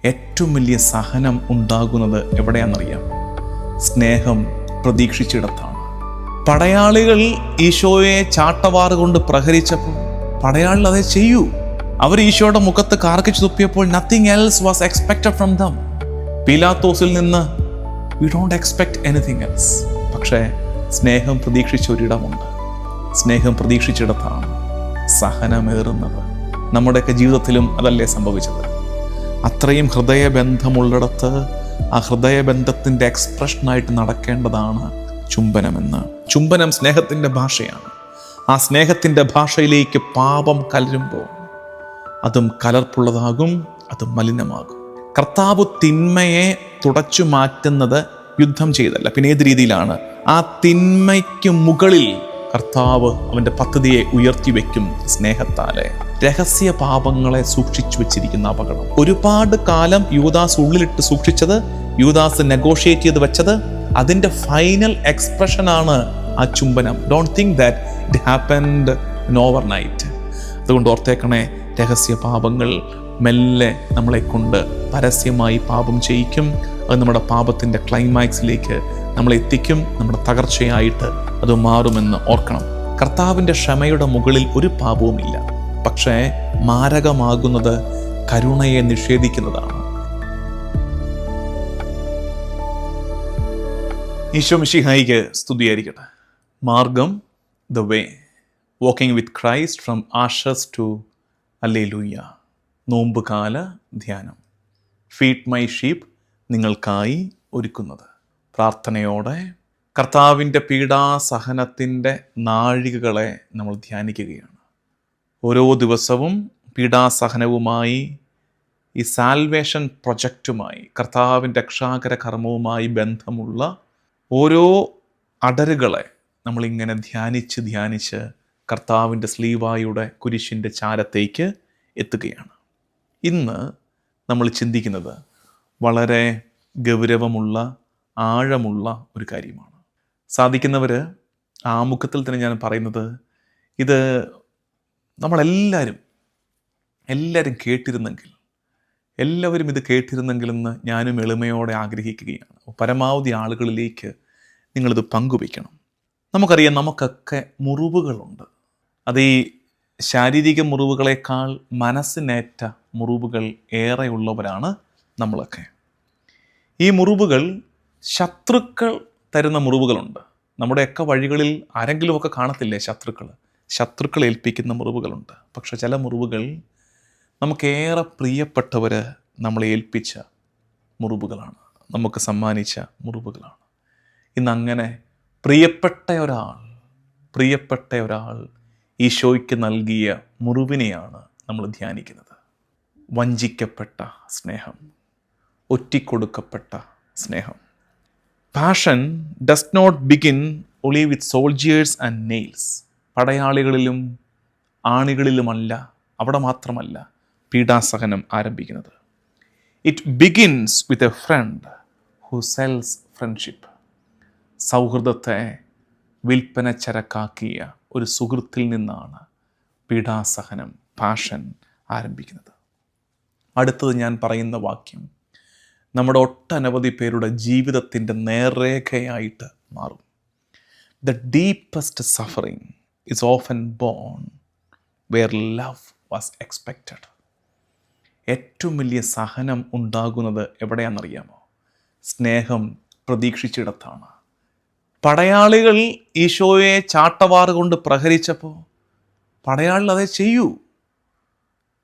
ഏറ്റവും വലിയ സഹനം ഉണ്ടാകുന്നത് എവിടെയാണെന്നറിയാം? സ്നേഹം പ്രതീക്ഷിച്ചിടത്താണ്. പടയാളികൾ ഈശോയെ ചാട്ടവാറ് കൊണ്ട് പ്രഹരിച്ചപ്പോൾ പടയാളികൾ അതേ ചെയ്യൂ. അവർ ഈശോയുടെ മുഖത്ത് കാർക്കിച്ചു തുപ്പിയപ്പോൾ nothing else was expected from them. പീലാത്തോസിൽ നിന്ന് we don't expect anything else. പക്ഷേ സ്നേഹം പ്രതീക്ഷിച്ച ഒരിടമുണ്ട്. സ്നേഹം പ്രതീക്ഷിച്ചിടത്താണ് സഹനമേറുന്നത്. നമ്മുടെയൊക്കെ ജീവിതത്തിലും അതല്ലേ സംഭവിച്ചത്? അത്രയും ഹൃദയബന്ധമുള്ളിടത്ത് ആ ഹൃദയബന്ധത്തിൻ്റെ എക്സ്പ്രഷനായിട്ട് നടക്കേണ്ടതാണ് ചുംബനമെന്ന്. ചുംബനം സ്നേഹത്തിൻ്റെ ഭാഷയാണ്. ആ സ്നേഹത്തിൻ്റെ ഭാഷയിലേക്ക് പാപം കലരുമ്പോൾ അതും കലർപ്പുള്ളതാകും, അതും മലിനമാകും. കർത്താവ് തിന്മയെ തുടച്ചു മാറ്റുന്നത് യുദ്ധം ചെയ്തല്ല, പിന്നെ ഏത് രീതിയിലാണ്? ആ തിന്മയ്ക്ക് മുകളിൽ കർത്താവ് അവൻ്റെ പദ്ധതിയെ ഉയർത്തി വയ്ക്കും സ്നേഹത്താലെ. രഹസ്യ പാപങ്ങളെ സൂക്ഷിച്ചു വെച്ചിരിക്കുന്ന അപകടം. ഒരുപാട് കാലം യൂദാസ് ഉള്ളിലിട്ട് സൂക്ഷിച്ചത്, യൂദാസ് നെഗോഷിയേറ്റ് ചെയ്ത് വെച്ചത്, അതിൻ്റെ ഫൈനൽ എക്സ്പ്രഷനാണ് ആ ചുംബനം. Don't think that it happened in over night. അതുകൊണ്ട് ഓർത്തേക്കണേ, രഹസ്യ പാപങ്ങൾ മെല്ലെ നമ്മളെ കൊണ്ട് പരസ്യമായി പാപം ചെയ്യിക്കും. അത് നമ്മുടെ പാപത്തിൻ്റെ ക്ലൈമാക്സിലേക്ക് നമ്മളെ എത്തിക്കും. നമ്മുടെ തകർച്ചയായിട്ട് അത് മാറുമെന്ന് ഓർക്കണം. കർത്താവിൻ്റെ ക്ഷമയുടെ മുകളിൽ ഒരു പാപവുമില്ല. പക്ഷേ മാരകമാകുന്നത് കരുണയെ നിഷേധിക്കുന്നതാണ്. ഈശോ മിശിഹായിക്ക് സ്തുതിയായിരിക്കട്ടെ. മാർഗം, the way, walking with Christ from ashes to hallelujah. നോമ്പുകാല ധ്യാനം. ഫീഡ് മൈ ഷീപ്പ് നിങ്ങൾക്കായി ഒരുക്കുന്നത്. പ്രാർത്ഥനയോടെ കർത്താവിൻ്റെ പീഡാസഹനത്തിൻ്റെ നാഴികകളെ നമ്മൾ ധ്യാനിക്കുകയാണ്. ഓരോ ദിവസവും പീഡാസഹനവുമായി, ഈ സാൽവേഷൻ പ്രൊജക്റ്റുമായി, കർത്താവിൻ്റെ രക്ഷാകര കർമ്മവുമായി ബന്ധമുള്ള ഓരോ അടരുകളെ നമ്മളിങ്ങനെ ധ്യാനിച്ച് കർത്താവിൻ്റെ സ്ലീവായുടെ കുരിശിൻ്റെ ചാരത്തേക്ക് എത്തുകയാണ്. ഇന്ന് നമ്മൾ ചിന്തിക്കുന്നത് വളരെ ഗൗരവമുള്ള, ആഴമുള്ള ഒരു കാര്യമാണ്. സാധിക്കുന്നവർ ആമുഖത്തിൽ തന്നെ ഞാൻ പറയുന്നത്, ഇത് നമ്മളെല്ലാവരും കേട്ടിരുന്നെങ്കിൽ, എല്ലാവരും ഇത് കേട്ടിരുന്നെങ്കിലെന്ന് ഞാനും എളിമയോടെ ആഗ്രഹിക്കുകയാണ്. പരമാവധി ആളുകളിലേക്ക് നിങ്ങളിത് പങ്കുവയ്ക്കണം. നമുക്കറിയാം, നമുക്കൊക്കെ മുറിവുകളുണ്ട്. അത് ഈ ശാരീരിക മുറിവുകളെക്കാൾ മനസ്സിനേറ്റ മുറിവുകൾ ഏറെയുള്ളവരാണ് നമ്മളൊക്കെ. ഈ മുറിവുകൾ ശത്രുക്കൾ തരുന്ന മുറിവുകളുണ്ട്. നമ്മുടെയൊക്കെ വഴികളിൽ ആരെങ്കിലുമൊക്കെ കാണത്തില്ലേ ശത്രുക്കൾ ഏൽപ്പിക്കുന്ന മുറിവുകളുണ്ട്. പക്ഷെ ചില മുറിവുകൾ നമുക്കേറെ പ്രിയപ്പെട്ടവർ നമ്മളെ ഏൽപ്പിച്ച മുറിവുകളാണ്, നമുക്ക് സമ്മാനിച്ച മുറിവുകളാണ്. ഇന്നങ്ങനെ പ്രിയപ്പെട്ട ഒരാൾ ഈശോയ്ക്ക് നൽകിയ മുറിവിനെയാണ് നമ്മൾ ധ്യാനിക്കുന്നത്. വഞ്ചിക്കപ്പെട്ട സ്നേഹം, ഒറ്റിക്കൊടുക്കപ്പെട്ട സ്നേഹം. Passion does not begin only with soldiers and nails. പടയാളികളിലും ആണികളിലുമല്ല, അവിടെ മാത്രമല്ല പീഡാസഹനം ആരംഭിക്കുന്നത്. It begins with a friend who sells friendship. സൗഹൃദത്തെ വിൽപ്പന ചരക്കാക്കിയ ഒരു സുഹൃത്തിൽ നിന്നാണ് പീഡാസഹനം, പാഷൻ ആരംഭിക്കുന്നത്. അടുത്തത് ഞാൻ പറയുന്ന വാക്യം നമ്മുടെ ഒട്ടനവധി പേരുടെ ജീവിതത്തിൻ്റെ നേർരേഖയായിട്ട് മാറും. The deepest suffering is often born where love was expected. ഏറ്റവും വലിയ സഹനം ഉണ്ടാകുന്നത് എവിടെയാണെന്നറിയാമോ? സ്നേഹം പ്രതീക്ഷിച്ചിടത്താണ്. പടയാളികൾ ഈശോയെ ചാട്ടവാറ് കൊണ്ട് പ്രഹരിച്ചപ്പോൾ പടയാളികൾ അതേ ചെയ്യൂ.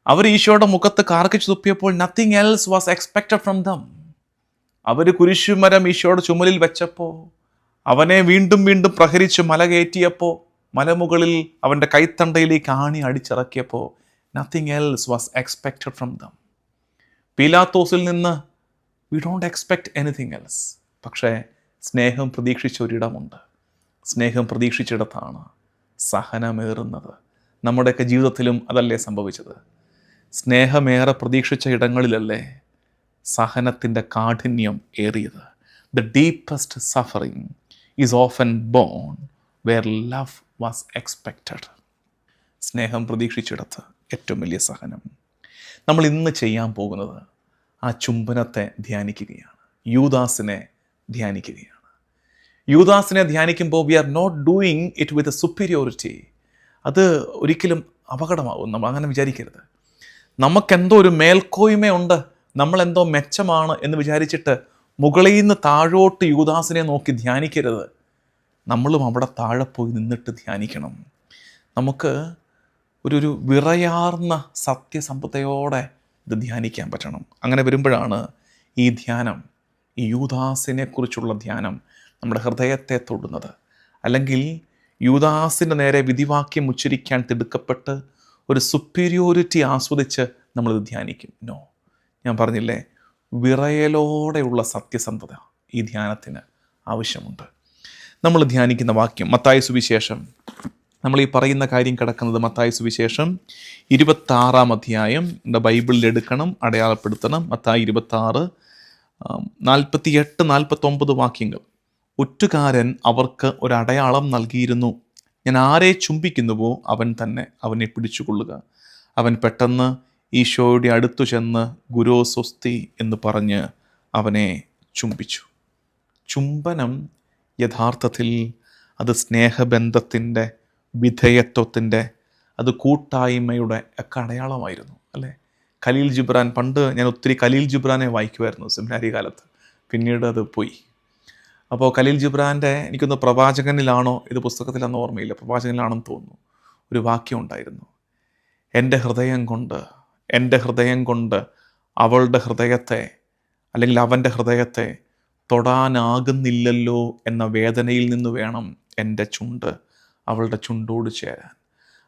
അവർ ഈശോയുടെ മുഖത്ത് കാർക്കിച്ചു തുപ്പിയപ്പോൾ nothing else was expected from them. അവർ കുരിശുമരം ഈശോയുടെ ചുമലിൽ വെച്ചപ്പോൾ, അവനെ വീണ്ടും വീണ്ടും പ്രഹരിച്ച് മല കയറ്റിയപ്പോൾ, മലമുകളിൽ അവൻ്റെ കൈത്തണ്ടയിലേക്ക് ആണി അടിച്ചിറക്കിയപ്പോൾ nothing else was expected from them. പീലാത്തോസിൽ നിന്ന് we don't expect anything else. പക്ഷേ സ്നേഹം പ്രതീക്ഷിച്ച ഒരിടമുണ്ട്. സ്നേഹം പ്രതീക്ഷിച്ചിടത്താണ് സഹനമേറുന്നത്. നമ്മുടെയൊക്കെ ജീവിതത്തിലും അതല്ലേ സംഭവിച്ചത്? സ്നേഹമേറെ പ്രതീക്ഷിച്ച ഇടങ്ങളിലല്ലേ സഹനത്തിൻ്റെ കാഠിന്യം ഏറിയത്. The deepest suffering is often born where love was expected. സ്നേഹം പ്രതീക്ഷിച്ചിടത്ത് ഏറ്റവും വലിയ സഹനം. നമ്മൾ ഇന്ന് ചെയ്യാൻ പോകുന്നത് ആ ചുംബനത്തെ ധ്യാനിക്കുകയാണ്, യൂദാസിനെ ധ്യാനിക്കുകയാണ്. യൂദാസിനെ ധ്യാനിക്കുമ്പോൾ we are not doing it with a superiority. അത് ഒരിക്കലും അപകടമാകും. നമ്മൾ അങ്ങനെ വിചാരിക്കരുത്. നമുക്കെന്തോ ഒരു മേൽക്കോയ്മയുണ്ട്, നമ്മളെന്തോ മെച്ചമാണ് എന്ന് വിചാരിച്ചിട്ട് മുകളിൽ നിന്ന് താഴോട്ട് യൂദാസിനെ നോക്കി ധ്യാനിക്കരുത്. നമ്മളും അവിടെ താഴെ പോയി നിന്നിട്ട് ധ്യാനിക്കണം. നമുക്ക് ഒരു വിറയാർന്ന സത്യസന്ധതയോടെ ഇത് ധ്യാനിക്കാൻ പറ്റണം. അങ്ങനെ വരുമ്പോഴാണ് ഈ ധ്യാനം, ഈ യൂദാസിനെ കുറിച്ചുള്ള ധ്യാനം നമ്മുടെ ഹൃദയത്തെ തൊടുന്നത്. അല്ലെങ്കിൽ യൂദാസിൻ്റെ നേരെ വിധിവാക്യം ഉച്ചരിക്കാൻ തിടുക്കപ്പെട്ട് ഒരു സുപ്പീരിയോറിറ്റി ആസ്വദിച്ച് നമ്മളിത് ധ്യാനിക്കും. നോ, ഞാൻ പറഞ്ഞില്ലേ, വിറയലോടെയുള്ള സത്യസന്ധത ഈ ധ്യാനത്തിന് ആവശ്യമുണ്ട്. നമ്മൾ ധ്യാനിക്കുന്ന വാക്യം മത്തായി സുവിശേഷം, നമ്മൾ ഈ പറയുന്ന കാര്യം കിടക്കുന്നത് മത്തായി സുവിശേഷം 26 അധ്യായം. എൻ്റെ ബൈബിളിൽ എടുക്കണം, അടയാളപ്പെടുത്തണം. മത്തായി 26 48 49 വാക്യങ്ങൾ. ഒറ്റുകാരൻ അവർക്ക് ഒരടയാളം നൽകിയിരുന്നു. ഞാൻ ആരെ ചുംബിക്കുന്നുവോ അവൻ തന്നെ അവനെ പിടിച്ചുകൊള്ളുക. അവൻ പെട്ടെന്ന് ഈശോയുടെ അടുത്തു ചെന്ന് ഗുരോ സ്വസ്തി എന്ന് പറഞ്ഞ് അവനെ ചുംബിച്ചു. ചുംബനം യഥാർത്ഥത്തിൽ അത് സ്നേഹബന്ധത്തിൻ്റെ, വിധേയത്വത്തിൻ്റെ, അത് കൂട്ടായ്മയുടെ ഒക്കെ അടയാളമായിരുന്നു, അല്ലേ? ഖലീൽ ജിബ്രാൻ, പണ്ട് ഞാൻ ഒത്തിരി ഖലീൽ ജിബ്രാനെ വായിക്കുമായിരുന്നു സെമിനാരി കാലത്ത്. പിന്നീട് അത് പോയി. അപ്പോൾ ഖലീൽ ജിബ്രാൻ്റെ, എനിക്കൊന്ന് പ്രവാചകനിലാണോ ഇത് പുസ്തകത്തിലാണെന്ന് ഓർമ്മയില്ല, പ്രവാചകനിലാണെന്ന് തോന്നുന്നു, ഒരു വാക്യം ഉണ്ടായിരുന്നു. എൻ്റെ ഹൃദയം കൊണ്ട് അവളുടെ ഹൃദയത്തെ അല്ലെങ്കിൽ അവൻ്റെ ഹൃദയത്തെ തൊടാനാകുന്നില്ലല്ലോ എന്ന വേദനയിൽ നിന്ന് വേണം എൻ്റെ ചുണ്ട് അവളുടെ ചുണ്ടോട് ചേരാൻ.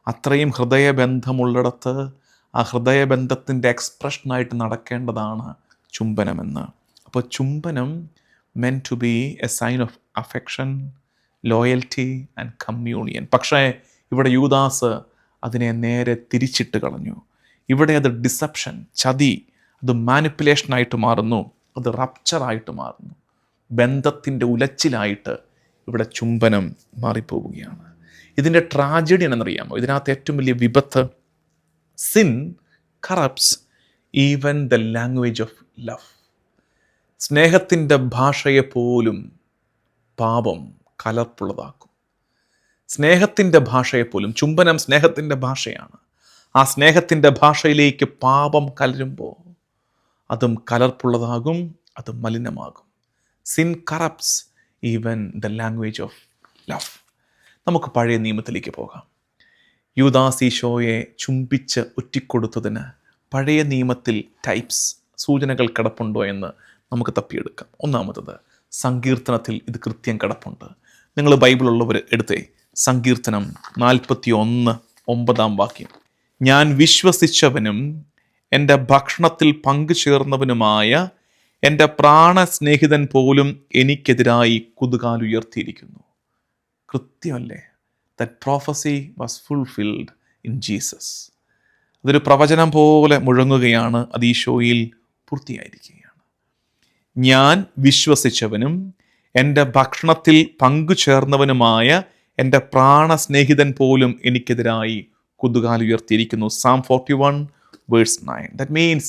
അത്രയും ഹൃദയബന്ധമുള്ളിടത്ത് ആ ഹൃദയബന്ധത്തിൻ്റെ എക്സ്പ്രഷനായിട്ട് നടക്കേണ്ടതാണ് ചുംബനമെന്ന്. അപ്പോൾ ചുംബനം meant to be a sign of affection, loyalty and communion. പക്ഷേ ഇവിടെ യൂദാസ് അതിനെ നേരെ തിരിച്ചിട്ട് കളഞ്ഞു. ഇവിടെ അത് ഡിസെപ്ഷൻ, ചതി, അത് മാനിപ്പുലേഷനായിട്ട് മാറുന്നു, അത് റപ്ചറായിട്ട് മാറുന്നു, ബന്ധത്തിൻ്റെ ഉലച്ചിലായിട്ട് ഇവിടെ ചുംബനം മാറിപ്പോവുകയാണ്. ഇതിൻ്റെ ട്രാജഡി എന്നറിയാമോ? ഇതിനകത്ത് ഏറ്റവും വലിയ വിപത്ത്, sin corrupts even the language of love. സ്നേഹത്തിൻ്റെ ഭാഷയെപ്പോലും പാപം കലർപ്പുള്ളതാക്കും. സ്നേഹത്തിൻ്റെ ഭാഷയെപ്പോലും, ചുംബനം സ്നേഹത്തിൻ്റെ ഭാഷയാണ്. ആ സ്നേഹത്തിൻ്റെ ഭാഷയിലേക്ക് പാപം കലരുമ്പോൾ അതും കലർപ്പുള്ളതാകും, അത് മലിനമാകും. Sin corrupts even the language of love. നമുക്ക് പഴയ നിയമത്തിലേക്ക് പോകാം. യൂദാസ് ഈശോയെ ചുംബിച്ച് ഒറ്റിക്കൊടുത്തതിന് പഴയ നിയമത്തിൽ ടൈപ്സ്, സൂചനകൾ കിടപ്പുണ്ടോ എന്ന് നമുക്ക് തപ്പിയെടുക്കാം. ഒന്നാമത്തത്, സങ്കീർത്തനത്തിൽ ഇത് കൃത്യം കിടപ്പുണ്ട്. നിങ്ങൾ ബൈബിളുള്ളവർ എടുത്തേ, സങ്കീർത്തനം 41:9 വാക്യം. ഞാൻ വിശ്വസിച്ചവനും എൻ്റെ ഭക്ഷണത്തിൽ പങ്കുചേർന്നവനുമായ എൻ്റെ പ്രാണസ്നേഹിതൻ പോലും എനിക്കെതിരായി കുതുകാലുയർത്തിയിരിക്കുന്നു. കൃത്യമല്ലേ? That prophecy was fulfilled in Jesus. അതൊരു പ്രവചനം പോലെ മുഴങ്ങുകയാണ്, അത് ഈശോയിൽ പൂർത്തിയായിരിക്കുകയാണ്. ഞാൻ വിശ്വസിച്ചവനും എൻ്റെ ഭക്ഷണത്തിൽ പങ്കുചേർന്നവനുമായ എൻ്റെ പ്രാണസ്നേഹിതൻ പോലും എനിക്കെതിരായി കുതുകാലുയർത്തിയിരിക്കുന്നു. Psalm 41:9. That means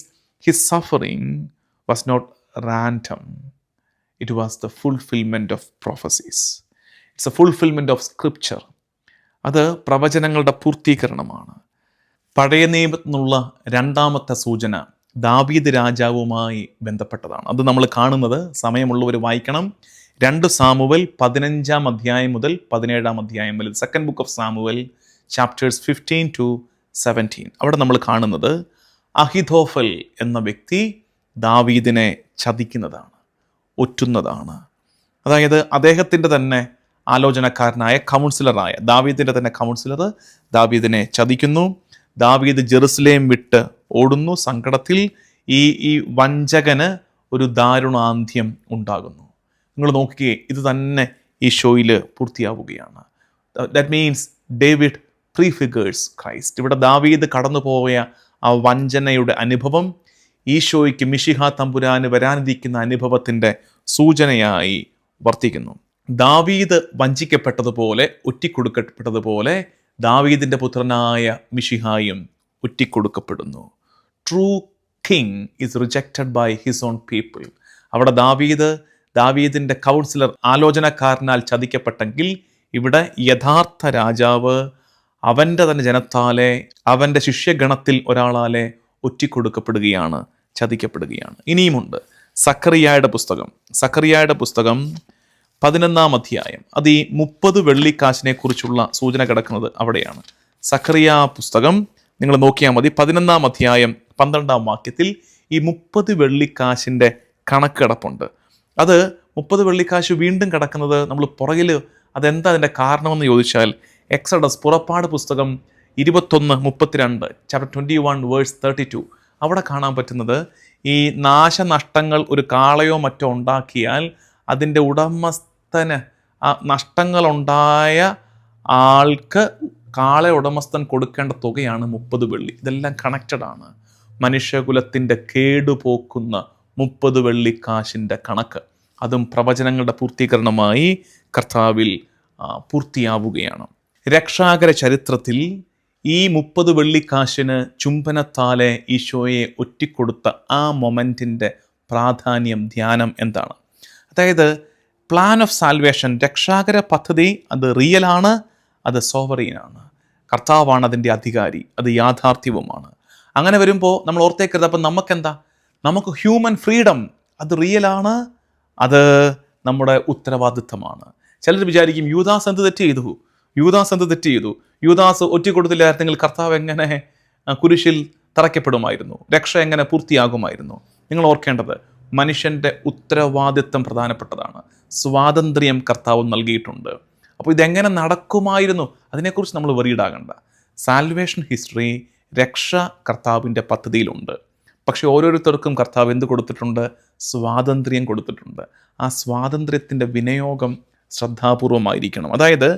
his suffering was not random. It was the fulfillment of prophecies. It's a fulfillment of scripture. അത് പ്രവചനങ്ങളുടെ പൂർത്തീകരണമാണ്. പഴയ നിയമത്തിൽ നിന്നുള്ള രണ്ടാമത്തെ സൂചന ദാവീദ് രാജാവുമായി ബന്ധപ്പെട്ടതാണ്. അത് നമ്മൾ കാണുന്നത്, സമയമുള്ളവർ വായിക്കണം, 2 സാമുവേൽ 15 അധ്യായം മുതൽ 17 അധ്യായം വരെ. Second book of Samuel chapters 15 to 17. അവിടെ നമ്മൾ കാണുന്നത് അഹിഥോഫൽ എന്ന വ്യക്തി ദാവീദിനെ ചതിക്കുന്നതാണ്, ഒറ്റുന്നതാണ്. അതായത് അദ്ദേഹത്തിൻ്റെ തന്നെ ആലോചനക്കാരനായ കൗൺസിലറായ ദാവീദിൻ്റെ തന്നെ കൗൺസിലർ ദാവീദിനെ ചതിക്കുന്നു. ദാവീദ് ജെറുസലേം വിട്ട് ഓടുന്നു. സങ്കടത്തിൽ ഈ വഞ്ചകന് ഒരു ദാരുണാന്ത്യം ഉണ്ടാകുന്നു. നിങ്ങൾ നോക്കുകയെ, ഇത് തന്നെ ഈ ഷോയിൽ പൂർത്തിയാവുകയാണ്. That means David prefigures Christ. ഇവിടെ ദാവീദ് കടന്നുപോയ ആ വഞ്ചനയുടെ അനുഭവം ഈശോയ്ക്ക്, മിശിഹ തമ്പുരാന് വരാനിരിക്കുന്ന അനുഭവത്തിൻ്റെ സൂചനയായി വർത്തിക്കുന്നു. ദാവീദ് വഞ്ചിക്കപ്പെട്ടതുപോലെ, ഒറ്റിക്കൊടുക്കപ്പെട്ടതുപോലെ ദാവീദിൻ്റെ പുത്രനായ മിശിഹായും ഒറ്റിക്കൊടുക്കപ്പെടുന്നു. True king is rejected by his own people. അവിടെ ദാവീദിൻ്റെ കൗൺസിലർ, ആലോചനക്കാരനാൽ ചതിക്കപ്പെട്ടെങ്കിൽ ഇവിടെ യഥാർത്ഥ രാജാവ് അവൻ്റെ തന്നെ ജനത്താലെ, അവൻ്റെ ശിഷ്യഗണത്തിൽ ഒരാളാലെ ഒറ്റിക്കൊടുക്കപ്പെടുകയാണ്, ചതിക്കപ്പെടുകയാണ്. ഇനിയുമുണ്ട് സക്കറിയായുടെ പുസ്തകം 11 അധ്യായം. അത് ഈ 30 വെള്ളിക്കാശിനെ കുറിച്ചുള്ള സൂചന കിടക്കുന്നത് അവിടെയാണ്. സക്കറിയ പുസ്തകം നിങ്ങൾ നോക്കിയാൽ മതി. 11 അധ്യായം 12 വാക്യത്തിൽ ഈ 30 വെള്ളിക്കാശിൻ്റെ കണക്ക് കിടപ്പുണ്ട്. അത് 30 വെള്ളിക്കാശ് വീണ്ടും കിടക്കുന്നത് നമ്മൾ പുറകിൽ, അതെന്താ അതിൻ്റെ കാരണമെന്ന് ചോദിച്ചാൽ, എക്സഡസ്, പുറപ്പാട് പുസ്തകം 21:32, ചാപ്റ്റർ 21 വേഴ്സ് 32, അവിടെ കാണാൻ പറ്റുന്നത് ഈ നാശനഷ്ടങ്ങൾ ഒരു കാളയോ മറ്റോ ഉണ്ടാക്കിയാൽ അതിൻ്റെ ഉടമസ്ഥന്, ആ നഷ്ടങ്ങളുണ്ടായ ആൾക്ക് കാള ഉടമസ്ഥൻ കൊടുക്കേണ്ട തുകയാണ് 30 വെള്ളി. ഇതെല്ലാം കണക്റ്റഡ് ആണ്. മനുഷ്യകുലത്തിൻ്റെ കേടുപോക്കുന്ന 30 വെള്ളിക്കാശിൻ്റെ കണക്ക്, അതും പ്രവചനങ്ങളുടെ പൂർത്തീകരണമായി കർത്താവിൽ പൂർത്തിയാവുകയാണ്. രക്ഷാകര ചരിത്രത്തിൽ ഈ 30 വെള്ളിക്കാശിന് ചുംബനത്താലെ ഈശോയെ ഒറ്റിക്കൊടുത്ത ആ മൊമെൻറ്റിൻ്റെ പ്രാധാന്യം, ധ്യാനം എന്താണ്? അതായത് പ്ലാൻ ഓഫ് സാൽവേഷൻ, രക്ഷാകര പദ്ധതി, അത് റിയലാണ്, അത് സോവറീനാണ്. കർത്താവാണ് അതിൻ്റെ അധികാരി, അത് യാഥാർത്ഥ്യവുമാണ്. അങ്ങനെ വരുമ്പോൾ നമ്മൾ ഓർത്തേക്കരുത്, അപ്പം നമുക്കെന്താ, നമുക്ക് ഹ്യൂമൻ ഫ്രീഡം, അത് റിയലാണ്, അത് നമ്മുടെ ഉത്തരവാദിത്തമാണ്. ചിലർ വിചാരിക്കും യൂദാസ് എന്ത് തെറ്റ് ചെയ്തു, യൂദാസ് ഒറ്റിക്കൊടുത്തില്ലായിരുന്നെങ്കിൽ കർത്താവ് എങ്ങനെ കുരിശിൽ തറയ്ക്കപ്പെടുമായിരുന്നു, രക്ഷ എങ്ങനെ പൂർത്തിയാകുമായിരുന്നു? നിങ്ങൾ ഓർക്കേണ്ടത്, മനുഷ്യൻ്റെ ഉത്തരവാദിത്തം പ്രധാനപ്പെട്ടതാണ്. സ്വാതന്ത്ര്യം കർത്താവ് നൽകിയിട്ടുണ്ട്. അപ്പോൾ ഇതെങ്ങനെ നടക്കുമായിരുന്നു, അതിനെക്കുറിച്ച് നമ്മൾ വറീഡാകണ്ട. സാൽവേഷൻ ഹിസ്റ്ററി, രക്ഷ കർത്താവിൻ്റെ പദ്ധതിയിലുണ്ട്. പക്ഷെ ഓരോരുത്തർക്കും കർത്താവ് എന്ത് കൊടുത്തിട്ടുണ്ട്? സ്വാതന്ത്ര്യം കൊടുത്തിട്ടുണ്ട്. ആ സ്വാതന്ത്ര്യത്തിൻ്റെ വിനിയോഗം ശ്രദ്ധാപൂർവമായിരിക്കണം. അതായത്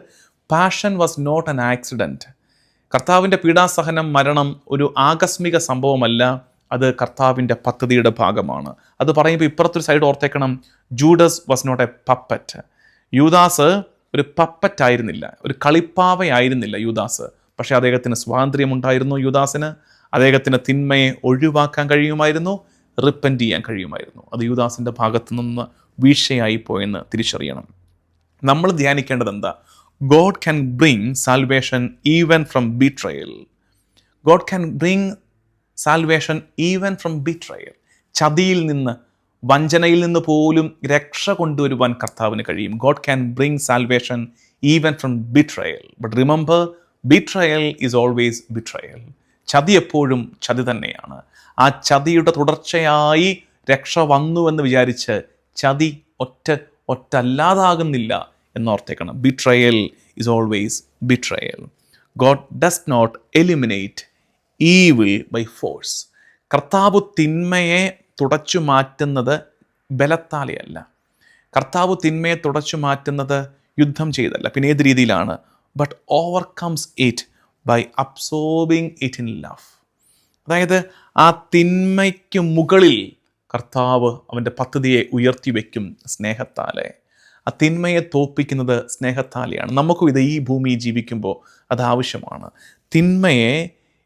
passion was not an accident. കർത്താവിൻ്റെ പീഡാസഹനം, മരണം ഒരു ആകസ്മിക സംഭവമല്ല, അത് കർത്താവിൻ്റെ പദ്ധതിയുടെ ഭാഗമാണ്. അത് പറയുമ്പോൾ ഇപ്പുറത്തൊരു സൈഡ് ഓർത്തേക്കണം, Judas was not a puppet. യൂദാസ് ഒരു പപ്പറ്റ് ആയിരുന്നില്ല, ഒരു കളിപ്പാവയായിരുന്നില്ല യൂദാസ്. പക്ഷേ അദ്ദേഹത്തിന് സ്വാതന്ത്ര്യമുണ്ടായിരുന്നു. യൂദാസിന് അദ്ദേഹത്തിന് തിന്മയെ ഒഴിവാക്കാൻ കഴിയുമായിരുന്നു, റിപ്പൻറ്റ് ചെയ്യാൻ കഴിയുമായിരുന്നു. അത് യൂദാസിൻ്റെ ഭാഗത്തു നിന്ന് വീഴ്ചയായി പോയെന്ന് തിരിച്ചറിയണം. നമ്മൾ ധ്യാനിക്കേണ്ടത് എന്താ? God can bring salvation even from betrayal. God can bring salvation even from betrayal. ചതിയിൽ നിന്ന്, വഞ്ചനയിൽ നിന്ന് പോലും രക്ഷ കൊണ്ടുവരുവാൻ കർത്താവിന് കഴിയും. God can bring salvation even from betrayal. But remember, betrayal is always betrayal. ചതി എപ്പോഴും ചതി തന്നെയാണ്. ആ ചതിയുടെ തുടർച്ചയായി രക്ഷ വന്നുവെന്ന് വിചാരിച്ച് ചതി ഒറ്റല്ലാതാകുന്നില്ല എന്നോർത്തേക്കണം. Betrayal is always betrayal. God does not eliminate evil by force. കർത്താവ് തിന്മയെ തുടച്ചു മാറ്റുന്നത് ബലത്താലെയല്ല. കർത്താവ് തിന്മയെ തുടച്ചു മാറ്റുന്നത് യുദ്ധം ചെയ്തല്ല. പിന്നെ ഏത് രീതിയിലാണ്? But overcomes it by absorbing it in love. അതായത് ആ തിന്മയ്ക്ക് മുകളിൽ കർത്താവ് അവൻ്റെ പദ്ധതിയെ ഉയർത്തി വയ്ക്കും സ്നേഹത്താലെ. ആ തിന്മയെ തോൽപ്പിക്കുന്നത് സ്നേഹത്താലെയാണ്. നമുക്കും ഇത് ഈ ഭൂമിയിൽ ജീവിക്കുമ്പോൾ അത് ആവശ്യമാണ്. തിന്മയെ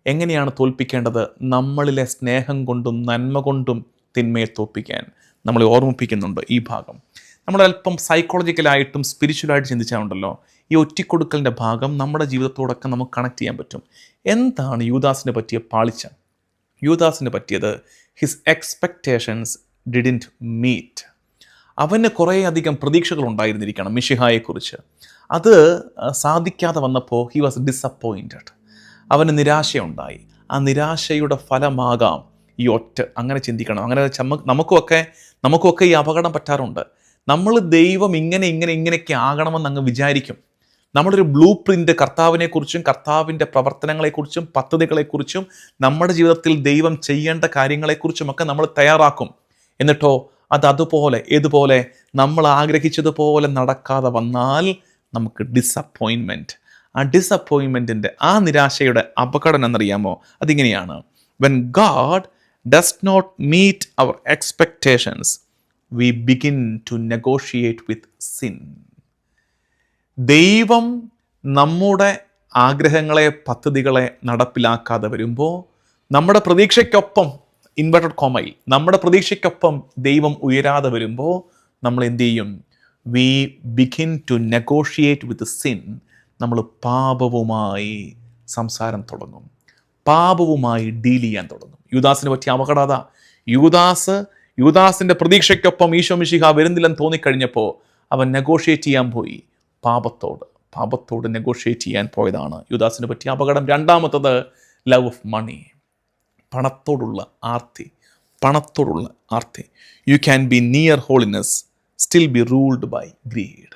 എങ്ങനെയാണ് തോൽപ്പിക്കേണ്ടത്? നമ്മളിലെ സ്നേഹം കൊണ്ടും നന്മ കൊണ്ടും തിന്മയെ തോൽപ്പിക്കാൻ നമ്മളെ ഓർമ്മിപ്പിക്കുന്നുണ്ട് ഈ ഭാഗം. നമ്മൾ അല്പം സൈക്കോളജിക്കലായിട്ടും സ്പിരിച്വലായിട്ട് ചിന്തിച്ചാലുണ്ടല്ലോ, ഈ ഒറ്റിക്കൊടുക്കലിൻ്റെ ഭാഗം നമ്മുടെ ജീവിതത്തോടൊക്കെ നമുക്ക് കണക്ട് ചെയ്യാൻ പറ്റും. എന്താണ് യൂദാസിന് പറ്റിയ പാളിച്ച? യൂദാസിന് പറ്റിയത് ഹിസ് എക്സ്പെക്റ്റേഷൻസ് ഡിഡിൻറ്റ് മീറ്റ്. അവന് കുറേയധികം പ്രതീക്ഷകൾ ഉണ്ടായിരുന്നിരിക്കണം മിശിഹായെക്കുറിച്ച്. അത് സാധിക്കാതെ വന്നപ്പോൾ ഹി വാസ് ഡിസപ്പോയിൻറ്റഡ്. അവന് നിരാശയുണ്ടായി. ആ നിരാശയുടെ ഫലമാകാം ഈ അങ്ങനെ ചിന്തിക്കണം. അങ്ങനെ നമുക്കൊക്കെ ഈ അപകടം പറ്റാറുണ്ട്. നമ്മൾ ദൈവം ഇങ്ങനെയൊക്കെ ആകണമെന്ന് അങ്ങ് വിചാരിക്കും. നമ്മളൊരു ബ്ലൂ പ്രിൻ്റ് കർത്താവിനെക്കുറിച്ചും കർത്താവിൻ്റെ പ്രവർത്തനങ്ങളെക്കുറിച്ചും പദ്ധതികളെക്കുറിച്ചും നമ്മുടെ ജീവിതത്തിൽ ദൈവം ചെയ്യേണ്ട കാര്യങ്ങളെക്കുറിച്ചുമൊക്കെ നമ്മൾ തയ്യാറാക്കും. എന്നിട്ടോ ഏതുപോലെ നമ്മൾ ആഗ്രഹിച്ചതുപോലെ നടക്കാതെ വന്നാൽ നമുക്ക് ഡിസപ്പോയിൻമെൻറ്റ്. ആ ഡിസപ്പോയിൻമെൻറ്റിൻ്റെ, ആ നിരാശയുടെ അപകടം എന്നറിയാമോ? അതിങ്ങനെയാണ്: when God does not meet our expectations, we begin to negotiate with sin. ദൈവം നമ്മുടെ ആഗ്രഹങ്ങളെ, പദ്ധതികളെ നടപ്പിലാക്കാതെ വരുമ്പോൾ നമ്മുടെ പ്രതീക്ഷയ്ക്കൊപ്പം ഇൻവെർട്ടഡ് കോമയിൽ നമ്മുടെ പ്രതീക്ഷയ്ക്കൊപ്പം ദൈവം ഉയരാതെ വരുമ്പോൾ നമ്മൾ എന്ത് ചെയ്യും? We begin to negotiate with sin. നമ്മൾ പാപവുമായി സംസാരം തുടങ്ങും, പാപവുമായി ഡീൽ ചെയ്യാൻ തുടങ്ങും. യൂദാസിന് പറ്റിയ അപകടത. യൂദാസിന്റെ പ്രതീക്ഷയ്ക്കൊപ്പം ഈശോ മിശിഹ വരുന്നില്ലെന്ന് തോന്നിക്കഴിഞ്ഞപ്പോൾ അവൻ നെഗോഷിയേറ്റ് ചെയ്യാൻ പോയി. പാപത്തോട് നെഗോഷിയേറ്റ് ചെയ്യാൻ പോയതാണ് യൂദാസിന് പറ്റിയ അപകടം. രണ്ടാമത്തത് ലവ് ഓഫ് മണി, പണത്തോടുള്ള ആർത്തി. You can be near holiness, still be ruled by greed.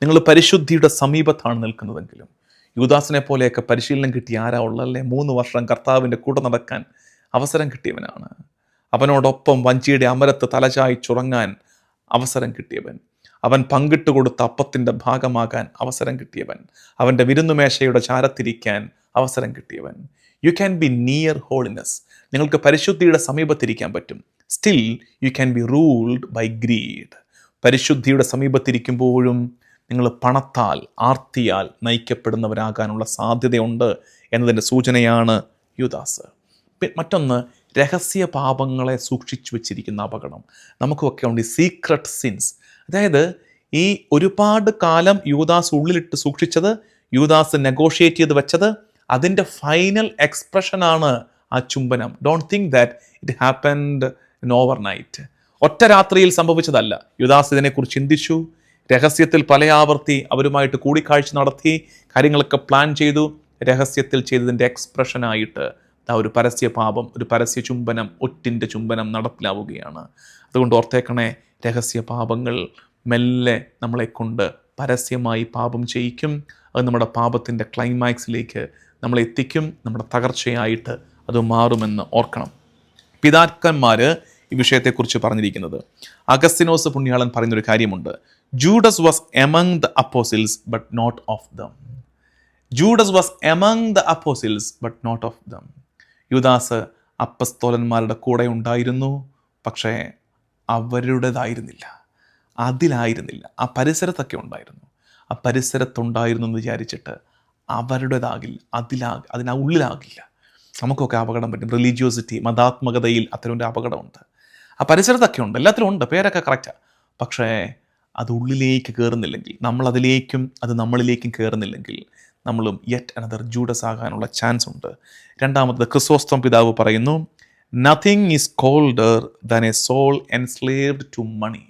നിങ്ങൾ പരിശുദ്ധിയുടെ സമീപത്താണ് നിൽക്കുന്നതെങ്കിലും യൂദാസിനെ പോലെയൊക്കെ പരിശീലനം കിട്ടിയ ആരാ ഉള്ളല്ലേ? 3 വർഷം കർത്താവിൻ്റെ കൂടെ നടക്കാൻ അവസരം കിട്ടിയവനാണ്. അവനോടൊപ്പം വഞ്ചിയുടെ അമരത്ത് തലചായി ചുറങ്ങാൻ അവസരം കിട്ടിയവൻ, അവൻ പങ്കിട്ട് കൊടുത്ത അപ്പത്തിൻ്റെ ഭാഗമാകാൻ അവസരം കിട്ടിയവൻ, അവൻ്റെ വിരുന്നുമേശയുടെ ചാരത്തിരിക്കാൻ അവസരം കിട്ടിയവൻ. You can be near holiness, നിങ്ങൾക്ക് പരിശുദ്ധിയുടെ സമീപത്തിരിക്കാൻ പറ്റും. Still you can be ruled by greed. പരിശുദ്ധിയുടെ സമീപത്തിരിക്കുമ്പോഴും നിങ്ങൾ പണത്താൽ, ആർത്തിയാൽ നയിക്കപ്പെടുന്നവരാകാനുള്ള സാധ്യതയുണ്ട് എന്നതിൻ്റെ സൂചനയാണ് യൂദാസ്. മറ്റൊന്ന്, രഹസ്യ പാപങ്ങളെ സൂക്ഷിച്ചു വെച്ചിരിക്കുന്ന അപകടം. നമുക്കൊക്കെ ഉണ്ട് ഈ സീക്രട്ട് സിൻസ്. അതായത് ഈ ഒരുപാട് കാലം യൂദാസ് ഉള്ളിലിട്ട് സൂക്ഷിച്ചത്, യൂദാസ് നെഗോഷിയേറ്റ് ചെയ്ത് വെച്ചത്, അതിൻ്റെ ഫൈനൽ എക്സ്പ്രഷനാണ് ആ ചുംബനം. Don't think that it happened in over night. ഒറ്റ രാത്രിയിൽ സംഭവിച്ചതല്ല. യൂദാസ് ഇതിനെക്കുറിച്ച് ചിന്തിച്ചു, രഹസ്യത്തിൽ പല ആവർത്തി അവരുമായിട്ട് കൂടിക്കാഴ്ച നടത്തി, കാര്യങ്ങളൊക്കെ പ്ലാൻ ചെയ്തു. രഹസ്യത്തിൽ ചെയ്തതിൻ്റെ എക്സ്പ്രഷനായിട്ട് ഒരു പരസ്യ പാപം, ഒരു പരസ്യ ചുംബനം, ഒറ്റിൻ്റെ ചുംബനം നടപ്പിലാവുകയാണ്. അതുകൊണ്ട് ഓർത്തേക്കണേ, രഹസ്യ പാപങ്ങൾ മെല്ലെ നമ്മളെ കൊണ്ട് പരസ്യമായി പാപം ചെയ്യിക്കും. അത് നമ്മുടെ പാപത്തിൻ്റെ ക്ലൈമാക്സിലേക്ക് നമ്മളെ എത്തിക്കും. നമ്മുടെ തകർച്ചയായിട്ട് അത് മാറുമെന്ന് ഓർക്കണം. പിതാക്കന്മാർ ഈ വിഷയത്തെക്കുറിച്ച് പറഞ്ഞിരിക്കുന്നത്, അഗസ്തിനോസ് പുണ്യാളൻ പറയുന്നൊരു കാര്യമുണ്ട്. Judas was among the apostles but not of them. Judas was among the apostles but not of them. യൂദാസ് അപ്പസ്തോലന്മാരുടെ കൂടെ ഉണ്ടായിരുന്നു, പക്ഷേ അവരുടേതായിരുന്നില്ല, അതിലായിരുന്നില്ല. ആ പരിസരത്തൊക്കെ ഉണ്ടായിരുന്നു, ആ പരിസരത്തുണ്ടായിരുന്നു എന്ന് വിചാരിച്ചിട്ട് അവരുടേതാകില്ല, അതിനുള്ളിലാകില്ല. നമുക്കൊക്കെ അപകടം പറ്റും. റിലീജിയോസിറ്റി, മതാത്മകതയിൽ അത്തരം അപകടമുണ്ട്. ആ പരിസരത്തൊക്കെ ഉണ്ട്, എല്ലാത്തിലും ഉണ്ട്, പേരൊക്കെ കറക്റ്റാണ്. പക്ഷേ അത് ഉള്ളിലേക്ക് കയറുന്നില്ലെങ്കിൽ, നമ്മളതിലേക്കും അത് നമ്മളിലേക്കും കയറുന്നില്ലെങ്കിൽ നമ്മളും യെറ്റ് അനദർ ജൂഡസ് ആകാനുള്ള ചാൻസ് ഉണ്ട്. രണ്ടാമത് ക്രിസോസ്റ്റം പിതാവ് പറയുന്നു, nothing is colder than a soul enslaved to money.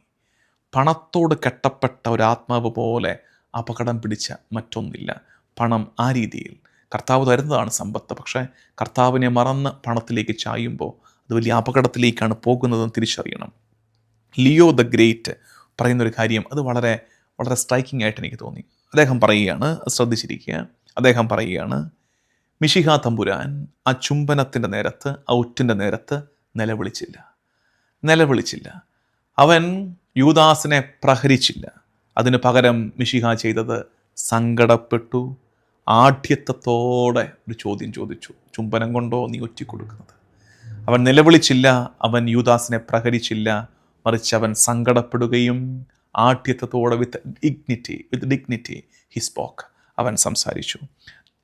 പണത്തോട് കെട്ടപ്പെട്ട ഒരു ആത്മാവ് പോലെ അപകടം പിടിച്ച മറ്റൊന്നില്ല. പണം ആ രീതിയിൽ കർത്താവ് തരുന്നതാണ് സമ്പത്ത്, പക്ഷേ കർത്താവിനെ മറന്ന് പണത്തിലേക്ക് ചായുമ്പോൾ അത് വലിയ അപകടത്തിലേക്കാണ് പോകുന്നതെന്ന് തിരിച്ചറിയണം. ലിയോ ദ ഗ്രേറ്റ് പറയുന്നൊരു കാര്യം, അത് വളരെ വളരെ സ്ട്രൈക്കിംഗ് ആയിട്ട് എനിക്ക് തോന്നി. അദ്ദേഹം പറയുകയാണ്, ശ്രദ്ധിച്ചിരിക്കുക, അദ്ദേഹം പറയുകയാണ്, മിശിഹ തമ്പുരാൻ ആ ചുംബനത്തിൻ്റെ നേരത്ത്, ആ ഒറ്റിൻ്റെ നേരത്ത് നിലവിളിച്ചില്ല. അവൻ യൂദാസിനെ പ്രഹരിച്ചില്ല. അതിന് പകരം മിശിഹ ചെയ്തത് സങ്കടപ്പെട്ടു, ആഢ്യത്വത്തോടെ ഒരു ചോദ്യം ചോദിച്ചു, ചുംബനം കൊണ്ടോ നീ ഒറ്റിക്കൊടുക്കുന്നത്? അവൻ നിലവിളിച്ചില്ല, അവൻ യൂദാസിനെ പ്രഹരിച്ചില്ല, മറിച്ച് അവൻ സങ്കടപ്പെടുകയും ആഢ്യത്വത്തോടെ വിത്ത് ഡിഗ്നിറ്റി ഹി സ്പോക്ക്, അവൻ സംസാരിച്ചു.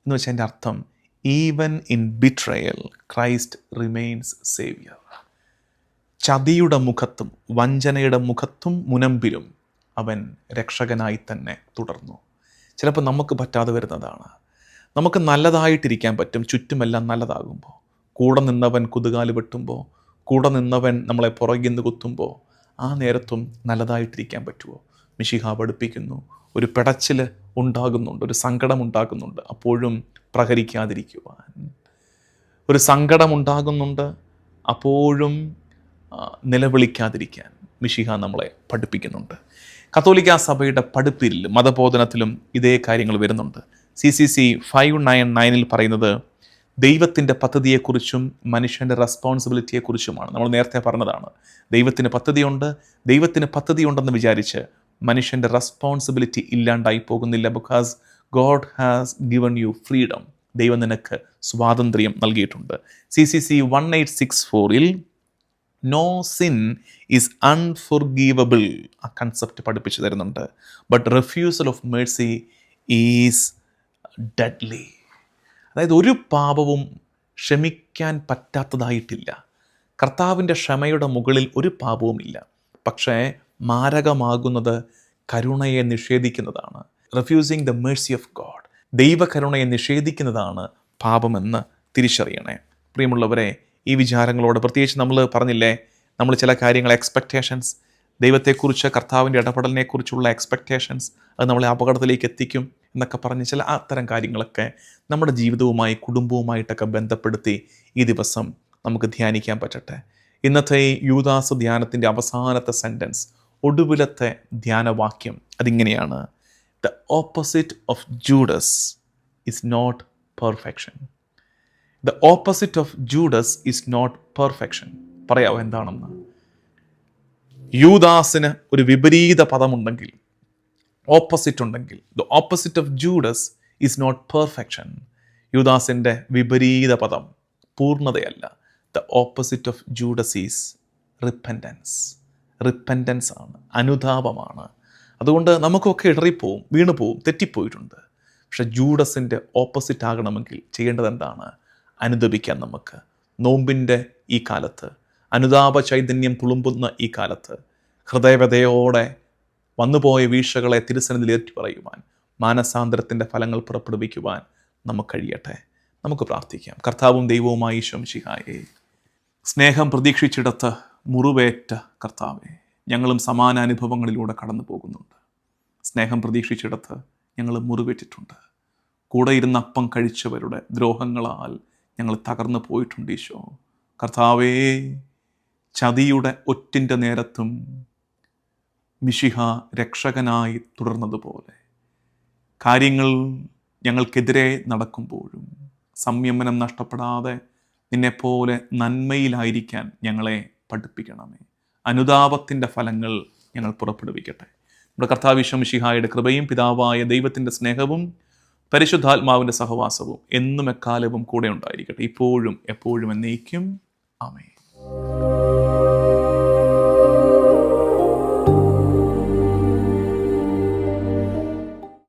എന്ന് വെച്ചാൽ എൻ്റെ അർത്ഥം, even in betrayal Christ remains saviour. ചതിയുടെ മുഖത്തും വഞ്ചനയുടെ മുഖത്തും മുനമ്പിലും അവൻ രക്ഷകനായി തന്നെ തുടർന്നു. ചിലപ്പോൾ നമുക്ക് പറ്റാതെ വരുന്നതാണ്. നമുക്ക് നല്ലതായിട്ടിരിക്കാൻ പറ്റും, ചുറ്റുമെല്ലാം നല്ലതാകുമ്പോൾ. കൂടെ നിന്നവൻ കുതുകാല് വെട്ടുമ്പോൾ, കൂടെ നിന്നവൻ നമ്മളെ പുറകിൽ നിന്ന് കുത്തുമ്പോൾ, ആ നേരത്തും നല്ലതായിട്ടിരിക്കാൻ പറ്റുമോ? മിശിഹ പഠിപ്പിക്കുന്നു, ഒരു പിടച്ചിൽ ഉണ്ടാകുന്നുണ്ട്, ഒരു സങ്കടം ഉണ്ടാകുന്നുണ്ട്, അപ്പോഴും പ്രഹരിക്കാതിരിക്കുവാൻ. ഒരു സങ്കടം ഉണ്ടാകുന്നുണ്ട്, അപ്പോഴും നിലവിളിക്കാതിരിക്കാൻ മിശിഹ നമ്മളെ പഠിപ്പിക്കുന്നുണ്ട്. കത്തോലിക്ക സഭയുടെ പഠിപ്പിലും മതബോധനത്തിലും ഇതേ കാര്യങ്ങൾ വരുന്നുണ്ട്. CCC 599 പറയുന്നത് ദൈവത്തിൻ്റെ പദ്ധതിയെക്കുറിച്ചും മനുഷ്യൻ്റെ റെസ്പോൺസിബിലിറ്റിയെക്കുറിച്ചുമാണ്. നമ്മൾ നേരത്തെ പറഞ്ഞതാണ്, ദൈവത്തിന് പദ്ധതിയുണ്ടെന്ന് വിചാരിച്ച് മനുഷ്യൻ്റെ റെസ്പോൺസിബിലിറ്റി ഇല്ലാണ്ടായി പോകുന്നില്ല. Because God has given U freedom. ദൈവം നിനക്ക് സ്വാതന്ത്ര്യം നൽകിയിട്ടുണ്ട്. CCC 1864 നോ സിൻ ഈസ് അൺഫോർഗീവബിൾ ആ കൺസെപ്റ്റ് പഠിപ്പിച്ചു തരുന്നുണ്ട്. But refusal of Mercy is deadly. അതായത് ഒരു പാപവും ക്ഷമിക്കാൻ പറ്റാത്തതായിട്ടില്ല. കർത്താവിൻ്റെ ക്ഷമയുടെ മുകളിൽ ഒരു പാപവുമില്ല. പക്ഷേ മാരകമാകുന്നത് കരുണയെ നിഷേധിക്കുന്നതാണ്. Refusing the mercy of God, ദൈവകരുണയെ നിഷേധിക്കുന്നതാണ് പാപമെന്ന് തിരിച്ചറിയണേ. പ്രിയമുള്ളവരെ, ഈ വിചാരങ്ങളോട് പ്രത്യേകിച്ച് നമ്മൾ പറഞ്ഞില്ലേ, നമ്മൾ ചില കാര്യങ്ങൾ എക്സ്പെക്റ്റേഷൻസ്, ദൈവത്തെക്കുറിച്ച് കർത്താവിൻ്റെ ഇടപെടലിനെക്കുറിച്ചുള്ള എക്സ്പെക്റ്റേഷൻസ്, അത് നമ്മളെ അപകടത്തിലേക്ക് എത്തിക്കും എന്നൊക്കെ പറഞ്ഞ് ചില അത്തരം കാര്യങ്ങളൊക്കെ നമ്മുടെ ജീവിതവുമായി കുടുംബവുമായിട്ടൊക്കെ ബന്ധപ്പെടുത്തി ഈ ദിവസം നമുക്ക് ധ്യാനിക്കാൻ പറ്റട്ടെ. ഇന്നത്തെ ഈ യൂദാസ് ധ്യാനത്തിൻ്റെ അവസാനത്തെ സെൻറ്റൻസ്, ഒടുവിലത്തെ ധ്യാനവാക്യം അതിങ്ങനെയാണ്: the opposite of Judas is not perfection. The opposite of Judas is not perfection. പറയാവോ എന്താണെന്ന്? യൂദാസിന് ഒരു വിപരീത പദമുണ്ടെങ്കിൽ, ഓപ്പോസിറ്റ് ഉണ്ടെങ്കിൽ, the opposite of Judas is not perfection. യൂദാസിൻ്റെ വിപരീത പദം പൂർണ്ണതയല്ല. The opposite of Judas is repentance. Repentance ആണ്, അനുതാപമാണ്. അതുകൊണ്ട് നമുക്കൊക്കെ ഇടറിപ്പോവും, വീണുപോവും, തെറ്റിപ്പോയിട്ടുണ്ട്. പക്ഷെ ജൂഡസിൻ്റെ ഓപ്പോസിറ്റ് ആകണമെങ്കിൽ ചെയ്യേണ്ടത് എന്താണ്? അനുദപിക്കാൻ. നമുക്ക് നോമ്പിൻ്റെ ഈ കാലത്ത്, അനുതാപ ചൈതന്യം തുളുമ്പുന്ന ഈ കാലത്ത്, ഹൃദയവ്യതയോടെ വന്നുപോയ വീഴ്ചകളെ തിരുസന്നിധിയിൽ ഏറ്റുപറയുവാൻ, മാനസാന്തരത്തിൻ്റെ ഫലങ്ങൾ പുറപ്പെടുവിക്കുവാൻ നമുക്ക് കഴിയട്ടെ. നമുക്ക് പ്രാർത്ഥിക്കാം. കർത്താവും ദൈവവുമായി ഈശോ മിശിഹായേ, സ്നേഹം പ്രതീക്ഷിച്ചിടത്ത് മുറിവേറ്റ കർത്താവേ, ഞങ്ങളും സമാന അനുഭവങ്ങളിലൂടെ കടന്നു പോകുന്നുണ്ട്. സ്നേഹം പ്രതീക്ഷിച്ചിടത്ത് ഞങ്ങൾ മുറിവേറ്റിട്ടുണ്ട്. കൂടെ ഇരുന്ന് അപ്പം കഴിച്ചവരുടെ ദ്രോഹങ്ങളാൽ ഞങ്ങൾ തകർന്നു പോയിട്ടുണ്ട്. ഈശോ കർത്താവേ, ചതിയുടെ ഒറ്റിൻ്റെ നേരത്തും മിശിഹ രക്ഷകനായി തുടർന്നതുപോലെ, കാര്യങ്ങൾ ഞങ്ങൾക്കെതിരെ നടക്കുമ്പോഴും സംയമനം നഷ്ടപ്പെടാതെ നിന്നെപ്പോലെ നന്മയിലായിരിക്കാൻ ഞങ്ങളെ പഠിപ്പിക്കണമേ. അനുതാപത്തിൻ്റെ ഫലങ്ങൾ ഞങ്ങൾ പുറപ്പെടുവിക്കട്ടെ. നമ്മുടെ കർത്താവ് ഈശോ മിശിഹായുടെ കൃപയും പിതാവായ ദൈവത്തിൻ്റെ സ്നേഹവും പരിശുദ്ധാത്മാവിൻ്റെ സഹവാസവും എന്നും എക്കാലവും കൂടെ ഉണ്ടായിരിക്കട്ടെ, ഇപ്പോഴും എപ്പോഴും എന്നേക്കും. ആമേൻ.